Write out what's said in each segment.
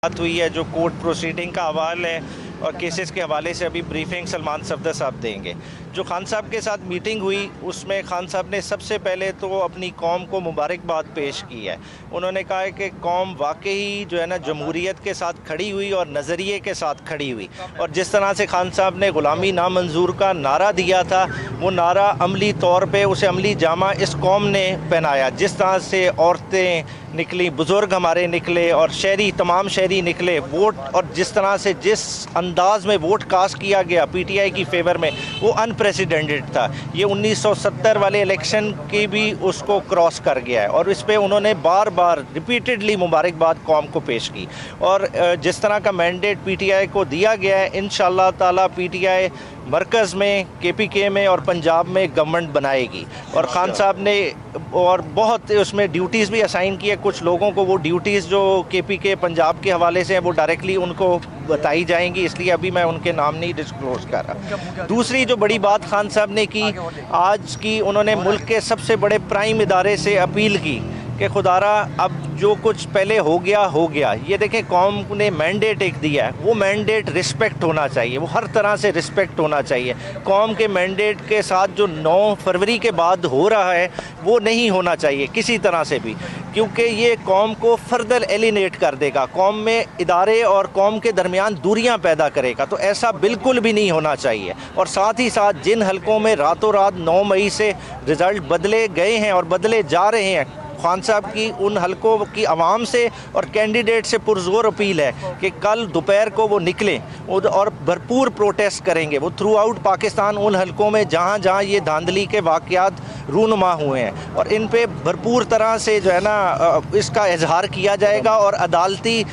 बात हुई है, जो कोर्ट प्रोसीडिंग का हवाल है और केसेस के हवाले से अभी ब्रीफिंग सलमान सफदर साहब देंगे। जो खान साहब के साथ मीटिंग हुई उसमें खान साहब ने सबसे पहले तो अपनी कौम को मुबारकबाद पेश की है। उन्होंने कहा है कि कौम वाकई जो है ना जमहूरियत के साथ खड़ी हुई और नज़रिए के साथ खड़ी हुई, और जिस तरह से खान साहब ने ग़ुलामी नामंजूर का नारा दिया था वो नारा अमली तौर पे उसे अमली जामा इस कौम ने पहनाया। जिस तरह से औरतें निकली, बुज़ुर्ग हमारे निकले और शहरी, तमाम शहरी निकले वोट, और जिस तरह से जिस अंदाज में वोट कास्ट किया गया पीटीआई की फेवर में वो अनप्रेसिडेंटेड था। ये 1970 वाले इलेक्शन की भी उसको क्रॉस कर गया है और इस पर उन्होंने बार बार रिपीटेडली मुबारकबाद कौम को पेश की। और जिस तरह का मैंडेट पीटीआई को दिया गया है, इंशाअल्लाह ताला पीटीआई मरकज़ में, केपीके में और पंजाब में गवर्नमेंट बनाएगी। और खान साहब ने और बहुत उसमें ड्यूटीज़ भी असाइन की है कुछ लोगों को। वो ड्यूटीज़ जो केपीके पंजाब के हवाले से हैं वो डायरेक्टली उनको बताई जाएंगी, इसलिए अभी मैं उनके नाम नहीं डिस्क्लोज कर रहा। दूसरी जो बड़ी बात खान साहब ने की आज की, उन्होंने मुल्क के सबसे बड़े प्राइम इदारे से अपील की कि खुदारा अब जो कुछ पहले हो गया। ये देखें, कौम ने मैंडेट एक दिया है, वो मैंडेट रिस्पेक्ट होना चाहिए, वो हर तरह से रिस्पेक्ट होना चाहिए। कौम के मैंडेट के साथ जो 9 फरवरी के बाद हो रहा है वो नहीं होना चाहिए किसी तरह से भी, क्योंकि ये कौम को फर्दर एलिनेट कर देगा, कौम में इदारे और कौम के दरमियान दूरियां पैदा करेगा। तो ऐसा बिल्कुल भी नहीं होना चाहिए। और साथ ही साथ जिन हलकों में रातों रात 9 मई से रिज़ल्ट बदले गए हैं और बदले जा रहे हैं, खान साहब की उन हलकों की आवाम से और कैंडिडेट से पुरजोर अपील है कि कल दोपहर को वो निकलें और भरपूर प्रोटेस्ट करेंगे। वो थ्रू आउट पाकिस्तान उन हलकों में जहाँ जहाँ ये धांधली के वाक़यात रूनुमा हुए हैं, और इन पे भरपूर तरह से जो है ना इसका इजहार किया जाएगा और अदालती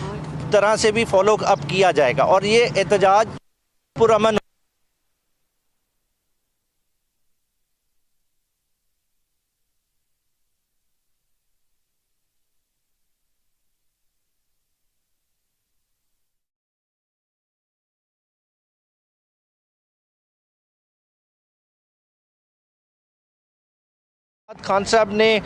तरह से भी फॉलो अप किया जाएगा। और ये एहतजाज पुरअमन खान साहब ने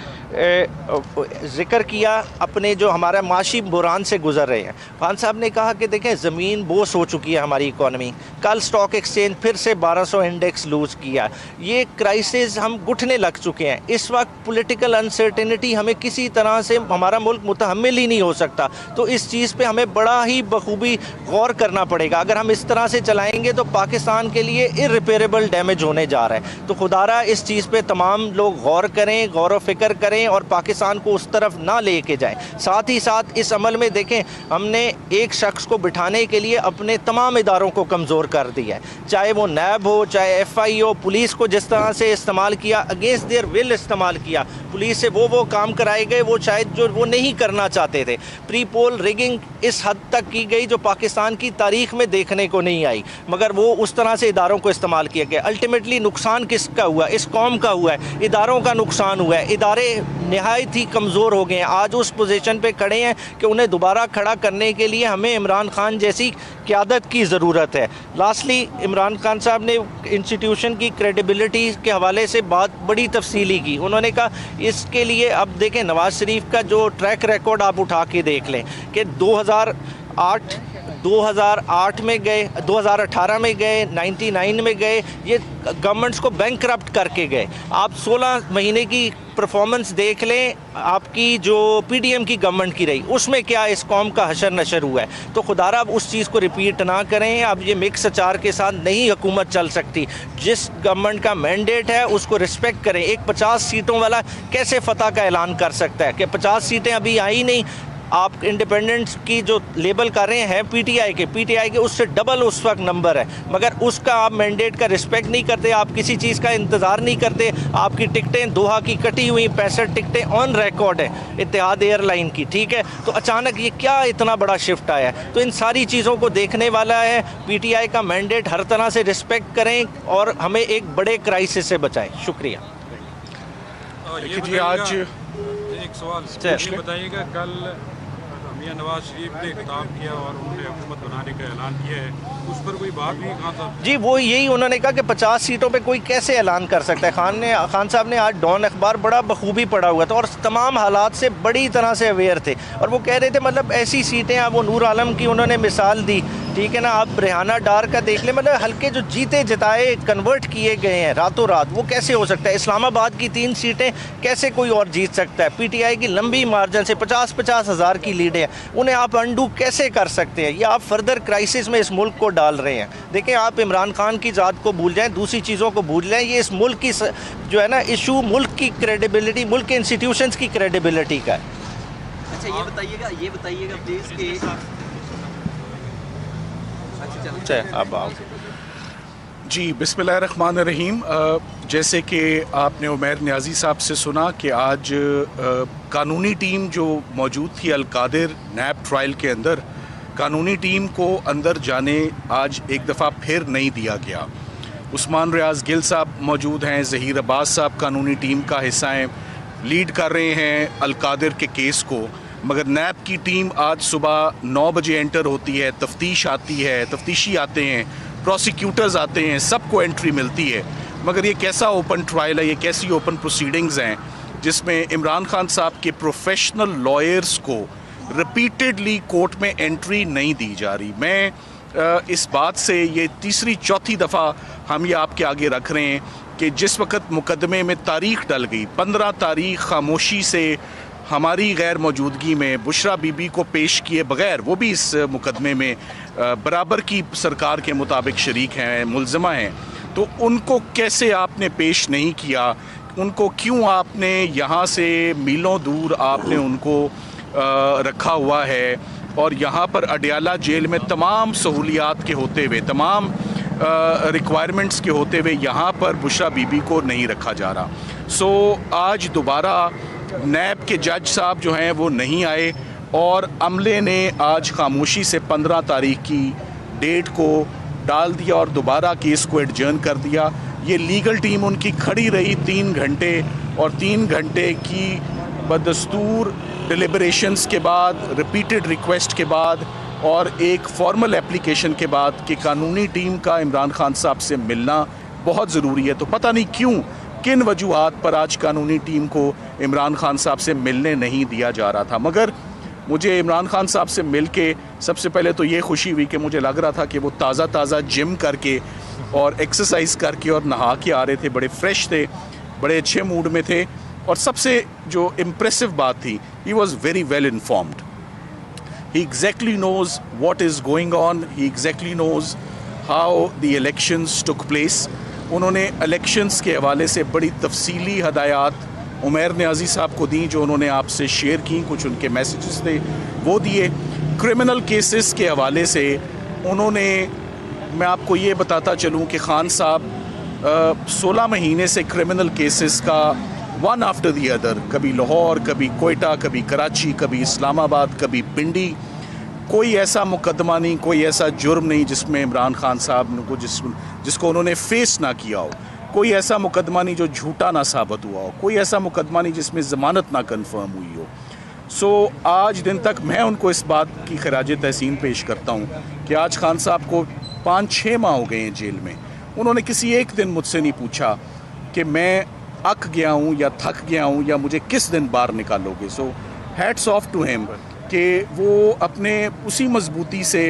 ज़िक्र किया अपने जो हमारा माशी बुरान से गुज़र रहे हैं। खान साहब ने कहा कि देखें, ज़मीन बोस हो चुकी है हमारी इकॉनमी। कल स्टॉक एक्सचेंज फिर से 1200 इंडेक्स लूज़ किया। ये क्राइसिस हम घुटने लग चुके हैं। इस वक्त पॉलिटिकल अनसर्टेनिटी हमें किसी तरह से, हमारा मुल्क मुतहम्मिल ही नहीं हो सकता। तो इस चीज़ पे हमें बड़ा ही बखूबी गौर करना पड़ेगा। अगर हम इस तरह से चलाएँगे तो पाकिस्तान के लिए इर्रिपेरेबल डैमेज होने जा रहा है। तो खुदारा इस चीज़ पर तमाम लोग करें, गौर व फिक्र करें और पाकिस्तान को उस तरफ ना लेके जाएं। साथ ही साथ इस अमल में देखें, हमने एक शख्स को बिठाने के लिए अपने तमाम इदारों को कमज़ोर कर दिया है, चाहे वो नैब हो, चाहे FI हो। पुलिस को जिस तरह से इस्तेमाल किया, अगेंस्ट देयर विल इस्तेमाल किया। पुलिस से वो काम कराए गए वो शायद जो वो नहीं करना चाहते थे। प्री पोल रिगिंग इस हद तक की गई जो पाकिस्तान की तारीख में देखने को नहीं आई, मगर वो उस तरह से इदारों को इस्तेमाल किया गया। अल्टीमेटली नुकसान किसका हुआ? इस कौम का हुआ है, इदारों का नुकसान हुआ है। इदारे नहायत ही कमज़ोर हो गए हैं, आज उस पोजीशन पे खड़े हैं कि उन्हें दोबारा खड़ा करने के लिए हमें इमरान खान जैसी क़यादत की ज़रूरत है। लास्टली, इमरान खान साहब ने इंस्टीट्यूशन की क्रेडिबिलिटी के हवाले से बात बड़ी तफसीली की। उन्होंने कहा इसके लिए अब देखें, नवाज़ शरीफ का जो ट्रैक रिकॉर्ड आप उठा के देख लें कि 2008 में गए, 2018 में गए, 99 में गए, ये गवर्नमेंट्स को बैंकरप्ट करके गए। आप 16 महीने की परफॉर्मेंस देख लें आपकी जो PDM की गवर्नमेंट की रही, उसमें क्या इस कौम का हशर नशर हुआ है। तो खुदारा अब उस चीज़ को रिपीट ना करें। अब ये मिक्स अचार के साथ नहीं हुकूमत चल सकती। जिस गवर्नमेंट का मैंडेट है उसको रिस्पेक्ट करें। एक 50 सीटों वाला कैसे फतह का ऐलान कर सकता है कि 50 सीटें अभी आई नहीं? आप इंडिपेंडेंट्स की जो लेबल कर रहे हैं पीटीआई के उससे डबल उस वक्त नंबर है, मगर उसका आप मैंडेट का रिस्पेक्ट नहीं करते, आप किसी चीज़ का इंतज़ार नहीं करते। आपकी टिकटें दोहा की कटी हुई 65 टिकटें ऑन रिकॉर्ड है इत्तेहाद एयरलाइन की, ठीक है। तो अचानक ये क्या इतना बड़ा शिफ्ट आया है? तो इन सारी चीज़ों को देखने वाला है। पीटीआई का मैंडेट हर तरह से रिस्पेक्ट करें और हमें एक बड़े क्राइसिस से बचाएं। शुक्रिया। आज एक सवाल बताइएगा, कल मियां नवाज शरीफ ने खिताब किया और उन्होंने हुकूमत बनाने का ऐलान किया है, उस पर कोई बात नहीं खान साहब? जी, वो यही उन्होंने कहा कि 50 सीटों पे कोई कैसे ऐलान कर सकता है। खान साहब ने आज डॉन अखबार बड़ा बखूबी पढ़ा हुआ था और तमाम हालात से बड़ी तरह से अवेयर थे, और वो कह रहे थे मतलब ऐसी सीटें, अब वो नूर आलम की उन्होंने मिसाल दी, ठीक है ना, आप रेहाना डार का देख लें, मतलब हल्के जो जीते जिताए कन्वर्ट किए गए हैं रातों रात, वो कैसे हो सकता है? इस्लामाबाद की 3 सीटें कैसे कोई और जीत सकता है? पीटीआई की लंबी मार्जिन से 50-50 हज़ार की लीडें हैं, उन्हें आप अंडू कैसे कर सकते हैं? ये आप फर्दर क्राइसिस में इस मुल्क को डाल रहे हैं। देखें, आप इमरान खान की ज़ात को भूल जाएं, दूसरी चीज़ों को भूल जाएं, ये इस मुल्क की जो है ना इशू मुल्क की क्रेडिबिलिटी, मुल्क के इंस्टीट्यूशंस की क्रेडिबिलिटी का है। अच्छा, ये बताइएगा प्लीज़ कि अब आओ जी, बिस्मिल्लाहिर्रहमानिर्रहीम। जैसे कि आपने उमैर न्याजी साहब से सुना कि आज कानूनी टीम जो मौजूद थी अलकादिर नैब ट्रायल के अंदर, कानूनी टीम को अंदर जाने आज एक दफ़ा फिर नहीं दिया गया। उस्मान रियाज गिल साहब मौजूद हैं, ज़हीर अब्बास साहब कानूनी टीम का हिस्सा हैं, लीड कर रहे हैं अलकादिर के केस को, मगर नैब की टीम आज सुबह 9 बजे एंटर होती है, तफ्तीश आती है, तफ्तीशी आते हैं, प्रोसिक्यूटर्स आते हैं, सबको एंट्री मिलती है। मगर ये कैसा ओपन ट्रायल है, ये कैसी ओपन प्रोसीडिंग्स हैं जिसमें इमरान खान साहब के प्रोफेशनल लॉयर्स को रिपीटेडली कोर्ट में एंट्री नहीं दी जा रही। मैं इस बात से ये तीसरी चौथी दफ़ा हम ये आपके आगे रख रहे हैं कि जिस वक्त मुकदमे में तारीख डल गई, 15 तारीख खामोशी से हमारी गैर मौजूदगी में बुशरा बीबी को पेश किए बगैर, वो भी इस मुकदमे में बराबर की सरकार के मुताबिक शरीक हैं, मुलज़मा हैं, तो उनको कैसे आपने पेश नहीं किया? उनको क्यों आपने यहाँ से मीलों दूर आपने उनको रखा हुआ है? और यहाँ पर अडियाला जेल में तमाम सहूलियात के होते हुए, तमाम रिक्वायरमेंट्स के होते हुए यहाँ पर बुशरा बीबी को नहीं रखा जा रहा। सो आज दोबारा नैब के जज साहब जो हैं वो नहीं आए और अमले ने आज खामोशी से 15 तारीख की डेट को डाल दिया और दोबारा केस को एडजर्न कर दिया। ये लीगल टीम उनकी खड़ी रही 3 घंटे, और 3 घंटे की बदस्तूर डिलिबरेशंस के बाद, रिपीटेड रिक्वेस्ट के बाद और एक फॉर्मल एप्लीकेशन के बाद कि कानूनी टीम का इमरान खान साहब से मिलना बहुत ज़रूरी है, तो पता नहीं क्यों, किन वजूहात पर आज कानूनी टीम को इमरान खान साहब से मिलने नहीं दिया जा रहा था। मगर मुझे इमरान खान साहब से मिल के सबसे पहले तो ये खुशी हुई कि मुझे लग रहा था कि वो ताज़ा जिम करके और एक्सरसाइज करके और नहा के आ रहे थे, बड़े फ्रेश थे, बड़े अच्छे मूड में थे। और सबसे जो इम्प्रेसिव बात थी, he was very well informed. He exactly nose what is going on, he exactly knows how the elections took place. उन्होंने इलेक्शंस के हवाले से बड़ी तफसीली हदायत उमैर न्याजी साहब को दी, जो उन्होंने आपसे शेयर की, कुछ उनके मैसेजेस थे वो दिए। क्रिमिनल केसेस के हवाले से उन्होंने, मैं आपको ये बताता चलूँ कि खान साहब 16 महीने से क्रिमिनल केसेस का वन आफ्टर दी अदर, कभी लाहौर, कभी कोयटा, कभी कराची, कभी इस्लामाबाद, कभी पिंडी, कोई ऐसा मुकदमा नहीं, कोई ऐसा जुर्म नहीं जिसमें इमरान खान साहब को जिसको उन्होंने फेस ना किया हो, कोई ऐसा मुकदमा नहीं जो झूठा ना साबित हुआ हो, कोई ऐसा मुकदमा नहीं जिसमें ज़मानत ना कन्फर्म हुई हो। सो आज दिन तक मैं उनको इस बात की खराज तहसीन पेश करता हूँ कि आज खान साहब को 5-6 माह हो गए हैं जेल में। उन्होंने किसी एक दिन मुझसे नहीं पूछा कि मैं अक गया हूँ या थक गया हूँ या मुझे किस दिन बाहर निकालोगे। So hats off to him कि वो अपने उसी मजबूती से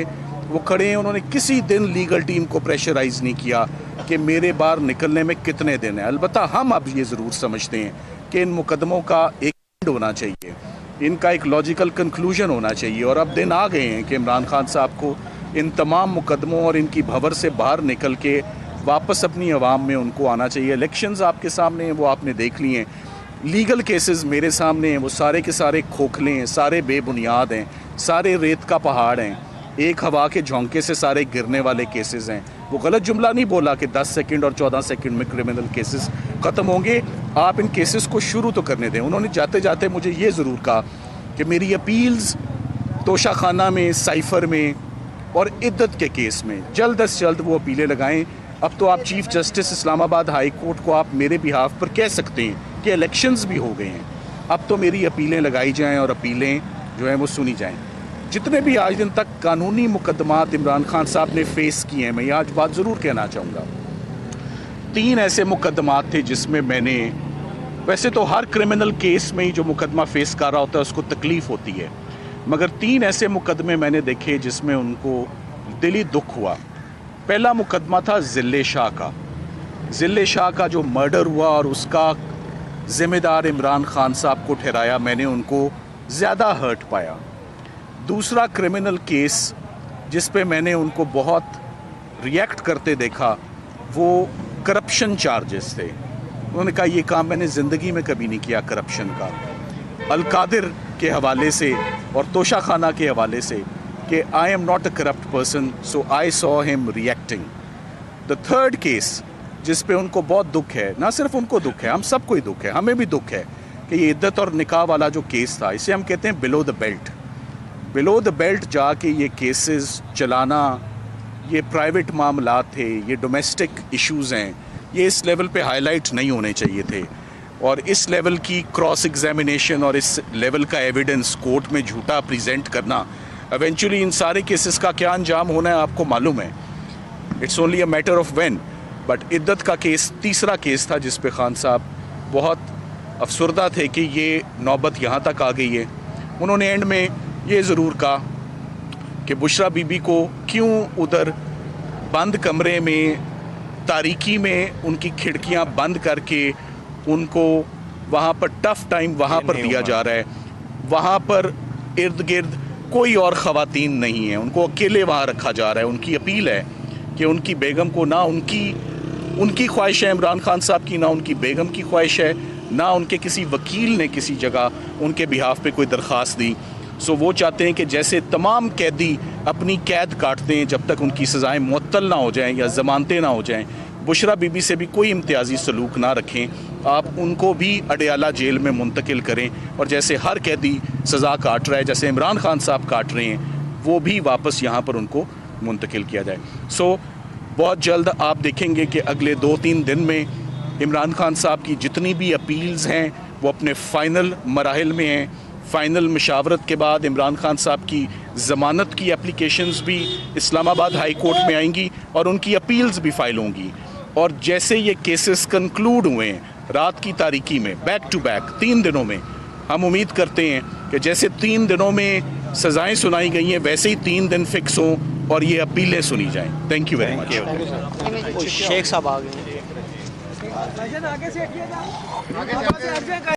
वो खड़े हैं। उन्होंने किसी दिन लीगल टीम को प्रेशराइज़ नहीं किया कि मेरे बाहर निकलने में कितने दिन हैं। अलबत्ता हम अब ये ज़रूर समझते हैं कि इन मुकदमों का एक एंड होना चाहिए, इनका एक लॉजिकल कंक्लूजन होना चाहिए, और अब दिन आ गए हैं कि इमरान खान साहब को इन तमाम मुकदमों और इनकी भंवर से बाहर निकल के वापस अपनी आवाम में उनको आना चाहिए। इलेक्शंस आपके सामने हैं, वो आपने देख लिए हैं। लीगल केसेस मेरे सामने हैं, वो सारे के सारे खोखले हैं, सारे बेबुनियाद हैं, सारे रेत का पहाड़ हैं, एक हवा के झोंके से सारे गिरने वाले केसेस हैं। वो गलत जुमला नहीं बोला कि 10 सेकंड और 14 सेकंड में क्रिमिनल केसेस ख़त्म होंगे। आप इन केसेस को शुरू तो करने दें। उन्होंने जाते जाते मुझे ये ज़रूर कहा कि मेरी अपील्स तोशाखाना में, साइफ़र में और इद्दत के केस में जल्द अज जल्द वो अपीलें लगाएं। अब तो आप chief justice Islamabad high court को आप मेरे बिहाफ पर कह सकते हैं कि इलेक्शंस भी हो गए हैं, अब तो मेरी अपीलें लगाई जाएं और अपीलें जो हैं वो सुनी जाएं। जितने भी आज दिन तक कानूनी मुकदमात इमरान खान साहब ने फेस किए हैं, मैं ये आज बात ज़रूर कहना चाहूँगा, 3 ऐसे मुकदमात थे जिसमें मैंने, वैसे तो हर क्रिमिनल केस में ही जो मुकदमा फेस कर रहा होता है उसको तकलीफ़ होती है, मगर 3 ऐसे मुकदमे मैंने देखे जिसमें उनको दिली दुख हुआ। पहला मुकदमा था ज़िल्ले शाह का। ज़िल्ले शाह का जो मर्डर हुआ और उसका ज़िम्मेदार इमरान खान साहब को ठहराया, मैंने उनको ज़्यादा हर्ट पाया। दूसरा क्रिमिनल केस जिस पे मैंने उनको बहुत रिएक्ट करते देखा वो करप्शन चार्जेस थे। उन्होंने कहा ये काम मैंने ज़िंदगी में कभी नहीं किया करप्शन का, अल-कादिर के हवाले से और तोशा खाना के हवाले से कि I am not a corrupt person, so I saw him reacting. The third case जिस पे उनको बहुत दुख है, ना सिर्फ उनको दुख है, हम सबको ही दुख है, हमें भी दुख है कि ये इद्दत और निकाह वाला जो केस था, इसे हम कहते हैं below the belt. Below the belt जाके ये केसेस चलाना, ये प्राइवेट मामला थे, ये डोमेस्टिक इश्यूज़ हैं, ये इस लेवल पे हाईलाइट नहीं होने चाहिए थे। और इस लेवल की क्रॉस एग्जामिनेशन और इस लेवल का एविडेंस कोर्ट में झूठा प्रेजेंट करना, इवेंचुअली इन सारे केसेस का क्या अंजाम होना है आपको मालूम है। It's only a matter of when. But इद्दत का केस तीसरा केस था जिस पे खान साहब बहुत अफसरदा थे कि ये नौबत यहाँ तक आ गई है। उन्होंने एंड में ये ज़रूर कहा कि बुशरा बीबी को क्यों उधर बंद कमरे में तारीकी में उनकी खिड़कियाँ बंद करके उनको वहाँ पर टफ़ टाइम वहाँ पर दिया जा रहा है। वहाँ पर इर्द गिर्द कोई और ख़वातीन नहीं है, उनको अकेले वहाँ रखा जा रहा है। उनकी अपील है कि उनकी बेगम को, ना उनकी ख्वाहिश है इमरान खान साहब की, ना उनकी बेगम की ख्वाहिश है, ना उनके किसी वकील ने किसी जगह उनके बिहाफ पे कोई दरख्वास्त दी। सो वो चाहते हैं कि जैसे तमाम कैदी अपनी कैद काटते हैं जब तक उनकी सज़ाएं मुअत्तल ना हो जाएं या ज़मानतें ना हो जाएं, बुशरा बीबी से भी कोई इम्तियाजी सलूक ना रखें, आप उनको भी अडयाला जेल में मुंतकिल करें। और जैसे हर कैदी सज़ा काट रहा है, जैसे इमरान खान साहब काट रहे हैं, वो भी वापस यहाँ पर उनको मुंतकिल किया जाए। सो बहुत जल्द आप देखेंगे कि अगले 2-3 दिन में इमरान खान साहब की जितनी भी अपील्स हैं वो अपने फ़ाइनल मराहिल में हैं। फ़ाइनल मशावरत के बाद इमरान खान साहब की ज़मानत की एप्लीकेशंस भी इस्लामाबाद हाई कोर्ट में आएंगी और उनकी अपील्स भी फ़ाइल होंगी। और जैसे ये केसेस कंक्लूड हुए हैं रात की तारीकी में, बैक टू बैक 3 दिनों में, हम उम्मीद करते हैं कि जैसे 3 दिनों में सज़ाएं सुनाई गई हैं वैसे ही 3 दिन फिक्स हों और ये अपीलें सुनी जाएं। Thank you very much. Sheikh साहब आ गए।